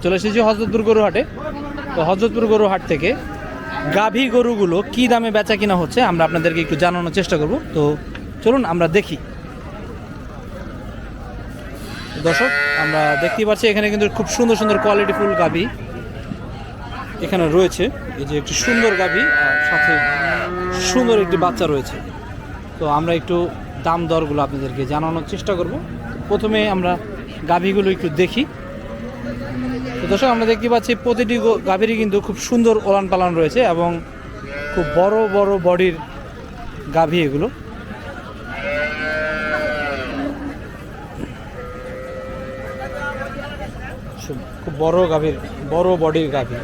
চলে এসেছি হযরতপুর গরু হাটে। তো হযরতপুর গরু হাট থেকে গাভী গরুগুলো কি দামে বেচা কিনা হচ্ছে আমরা আপনাদেরকে একটু জানানোর চেষ্টা করব। তো চলুন আমরা দেখি। দর্শক, আমরা দেখতেই পাচ্ছি এখানে কিন্তু খুব সুন্দর সুন্দর কোয়ালিটিফুল গাভী এখানে রয়েছে। এই যে একটি সুন্দর গাভী আর সাথে সুন্দর একটি বাচ্চা রয়েছে। তো আমরা একটু দাম দরগুলো আপনাদেরকে জানানোর চেষ্টা করব। প্রথমে আমরা গাভীগুলো একটু দেখি। তো দর্শক, আমরা দেখতে পাচ্ছি প্রতিটি গাভীরই কিন্তু খুব সুন্দর ওলান পালান রয়েছে এবং খুব বড় বড় বডির গাভী এগুলো। খুব বড় গাভীর, বড় বডির গাভী।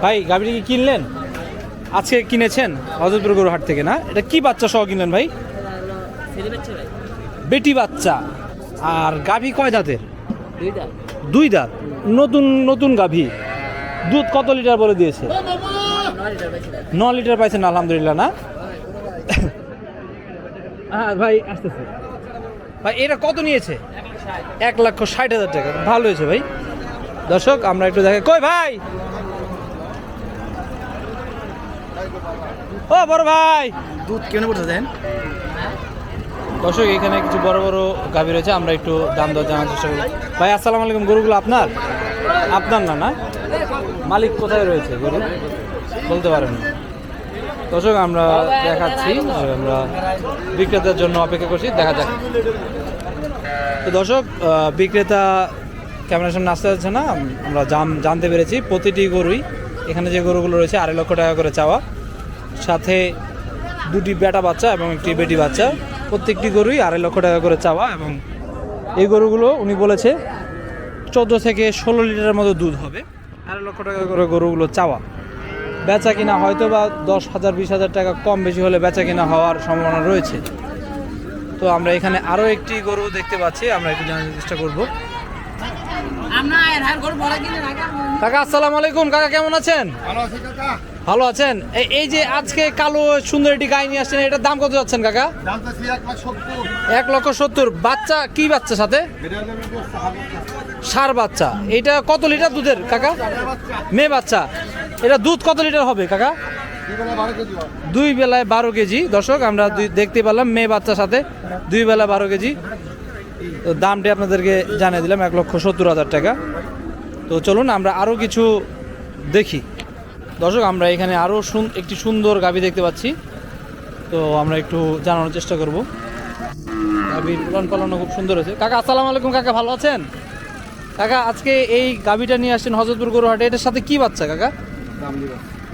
ভাই, গাভীটি কি কিনলেন? আজকে কিনেছেন হযরতপুর গরু হাট থেকে না? এটা কি বাচ্চা সহ কিনলেন ভাই? বেটি বাচ্চা। আর গাভী কয় দাঁতের? দুই দাঁত। নতুন নতুন গাভী। দুধ কত লিটার বলে দিয়েছে? 9 লিটার পাইছেন, আলহামদুলিল্লাহ। না হ্যাঁ ভাই, আসতেছে ভাই। এটা কত নিয়েছে? 1,60,000 টাকা। ভালো হয়েছে ভাই। দর্শক, আমরা একটু দেখে কই ভাই, ও বড় ভাই, দুধ কেন পড়ছে দেন। দর্শক, এখানে কিছু বড় বড় গাভী রয়েছে, আমরা একটু দাম দর জানার চেষ্টা করি। ভাই আসসালামু আলাইকুম। গরুগুলো আপনার? আপনার না? না, মালিক কোথায় রয়েছে গরু বলতে পারেন না। দর্শক, আমরা দেখাচ্ছি, আমরা বিক্রেতার জন্য অপেক্ষা করছি, দেখা যাক। তো দর্শক, বিক্রেতা ক্যামেরার সামনে আসতে যাচ্ছে না। আমরা জানতে পেরেছি প্রতিটি গরুই, এখানে যে গরুগুলো রয়েছে 2.5 লক্ষ টাকা করে চাওয়া, সাথে দুটি বেটা বাচ্চা এবং একটি বেটি বাচ্চা। প্রত্যেকটি গরুই 2.5 লক্ষ টাকা করে চাওয়া এবং এই গরুগুলো উনি বলেছে 14 থেকে 16 লিটারের মতো দুধ হবে। 2.5 লক্ষ টাকা করে গরুগুলো চাওয়া। বেচা কিনা হয়তো বা 10,000 20,000 টাকা কম বেশি হলে বেচা কিনা হওয়ার সম্ভাবনা রয়েছে। তো আমরা এখানে আরও একটি গরু দেখতে পাচ্ছি, আমরা একটু জানার চেষ্টা করবো। কাকা আসসালামু আলাইকুম। কাকা কেমন আছেন? ভালো আছেন। এই যে আজকে কালো সুন্দর একটি গাই নিয়ে আসছেন, এটার দাম কত যাচ্ছেন কাকা? 1,70,000। বাচ্চা কি বাচ্চা সাথে? ষাঁড় বাচ্চা। এটা কত লিটার দুধের কাকা? মেয়ে বাচ্চা। এটা দুধ কত লিটার হবে কাকা? 2 বেলায় 12 কেজি। দর্শক, আমরা দেখতে পেলাম মেয়ে বাচ্চার সাথে 2 বেলা 12 কেজি। তো দামটি আপনাদেরকে জানিয়ে দিলাম 1,70,000 টাকা। তো চলুন আমরা আরও কিছু দেখি। দর্শক, আমরা এখানে আরও একটি সুন্দর গাভী দেখতে পাচ্ছি, তো আমরা একটু জানানোর চেষ্টা করব। গাভীর উলান পালানো খুব সুন্দর হয়েছে। কাকা আসসালামু আলাইকুম। কাকা ভালো আছেন? কাকা, আজকে এই গাভীটা নিয়ে আসছেন হযরতপুর গরু হাটে, এটার সাথে কি বাচ্চা কাকা?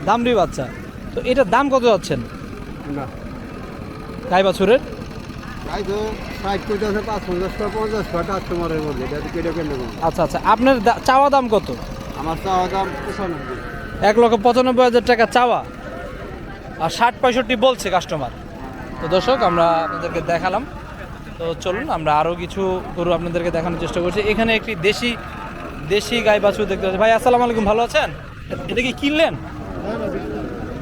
দামড়ি বাচ্চা। তো এটার দাম কত যাচ্ছেন গাই বাছুরের? আচ্ছা আচ্ছা, আপনার চাওয়া দাম কত? আমার চাওয়া দাম 1,95,000 টাকা চাওয়া, আর 60-65 বলছে কাস্টমার। তো দর্শক, আমরা আপনাদেরকে দেখালাম। তো চলুন আমরা আরও কিছু গরু আপনাদেরকে দেখানোর চেষ্টা করছি। এখানে একটি দেশি গাই বাছুর দেখতে পাচ্ছি। ভাই আসসালামু আলাইকুম, ভালো আছেন? এটা কি কিনলেন?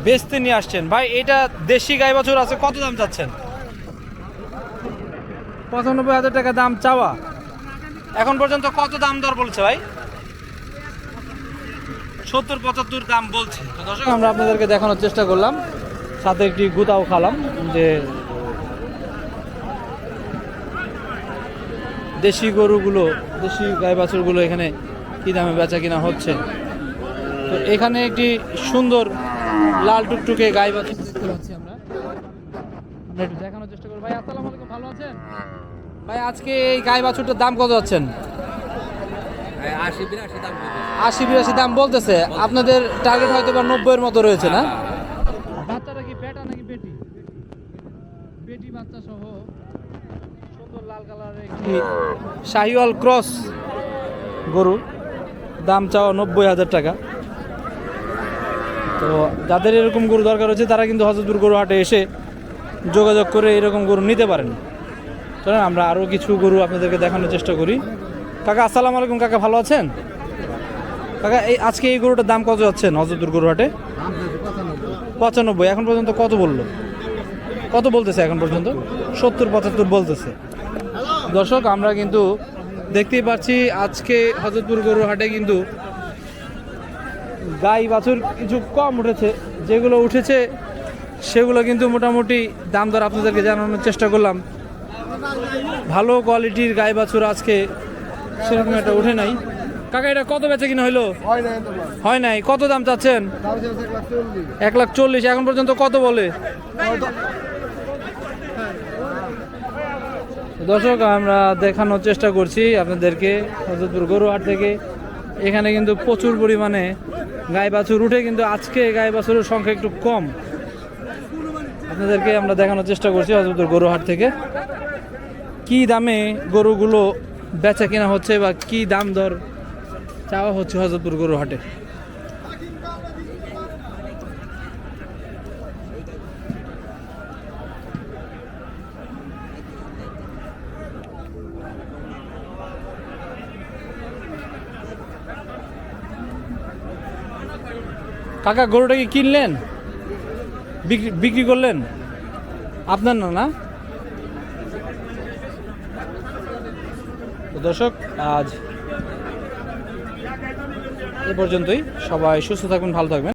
বেচতে নিয়ে আসছেন। ভাই, এটা দেশি গাই বাছুর আছে, কত দাম চাচ্ছেন? 95,000 টাকা দাম চাওয়া। এখন পর্যন্ত কত দাম দর বলছে ভাই? 70-75 দাম বলছে। তো দর্শক, আমরা আপনাদেরকে দেখানোর চেষ্টা করলাম, সাথে একটি গুতাও খালাম যে দেশি গরুগুলো, দেশি গাই বাছুরগুলো এখানে কী দামে বেচা কিনা হচ্ছে। তো এখানে একটি সুন্দর লাল টুকটুকে গাই বাছুর দেখতে পাচ্ছি আমরা একটু দেখানোর চেষ্টা করব। ভাই আসসালামু আলাইকুম, ভালো আছেন? ভাই, আজকে এই গাই বাছুরটার দাম কত যাচ্ছেন? 80-82 দাম বলতেছে। আপনাদের টার্গেট হয়তো বা 90-এর মতো রয়েছে না? বাচ্চাটা কি বেটা নাকি বেটি? বেটি বাচ্চা সহ সুন্দর লাল কালারের একটি শাহিওয়াল ক্রস গরু, দাম চাওয়া 90,000 টাকা। তো যাদের এরকম গরু দরকার হচ্ছে তারা কিন্তু হযরতপুর গরু হাটে এসে যোগাযোগ করে এরকম গরু নিতে পারেন। চলেন আমরা আরও কিছু গরু আপনাদেরকে দেখানোর চেষ্টা করি। কাকা আসসালামু আলাইকুম। কাকা ভালো আছেন? কাকা, আজকে এই গরুটার দাম কত যাচ্ছেন হযরতপুর গরু হাটে? 95। এখন পর্যন্ত কত বললো? কত বলতেছে এখন পর্যন্ত? 70-75 বলতেছে। দর্শক, আমরা কিন্তু দেখতেই পাচ্ছি আজকে হযরতপুর গরু হাটে কিন্তু গাই বাছুর কিছু কম উঠেছে, যেগুলো উঠেছে সেগুলো কিন্তু মোটামুটি দাম দর আপনাদেরকে জানানোর চেষ্টা করলাম। ভালো কোয়ালিটির গাই বাছুর আজকে সেরকম একটা উঠে নাই। কাকা এটা কত বেচে কিনা হইলো? হয় নাই। কত দাম চাচ্ছেন? 1,40,000। এখন পর্যন্ত কত বলে? দর্শক, আমরা দেখানোর চেষ্টা করছি আপনাদেরকে হযরতপুর গরুহাট থেকে। এখানে কিন্তু প্রচুর পরিমাণে গাই বাছুর উঠে, কিন্তু আজকে গাই বাছুরের সংখ্যা একটু কম। আপনাদেরকে আমরা দেখানোর চেষ্টা করছি হযরতপুর গরুহাট থেকে কি দামে গরুগুলো বেচা কেনা হচ্ছে বা কি দাম দর চাওয়া হচ্ছে হযরতপুর গরুহাটে। কাকা গরুটা কি কিনলেন, বিক্রি করলেন? আপনার না? না দর্শক, আজ এ পর্যন্তই। সবাই সুস্থ থাকবেন, ভালো থাকবেন।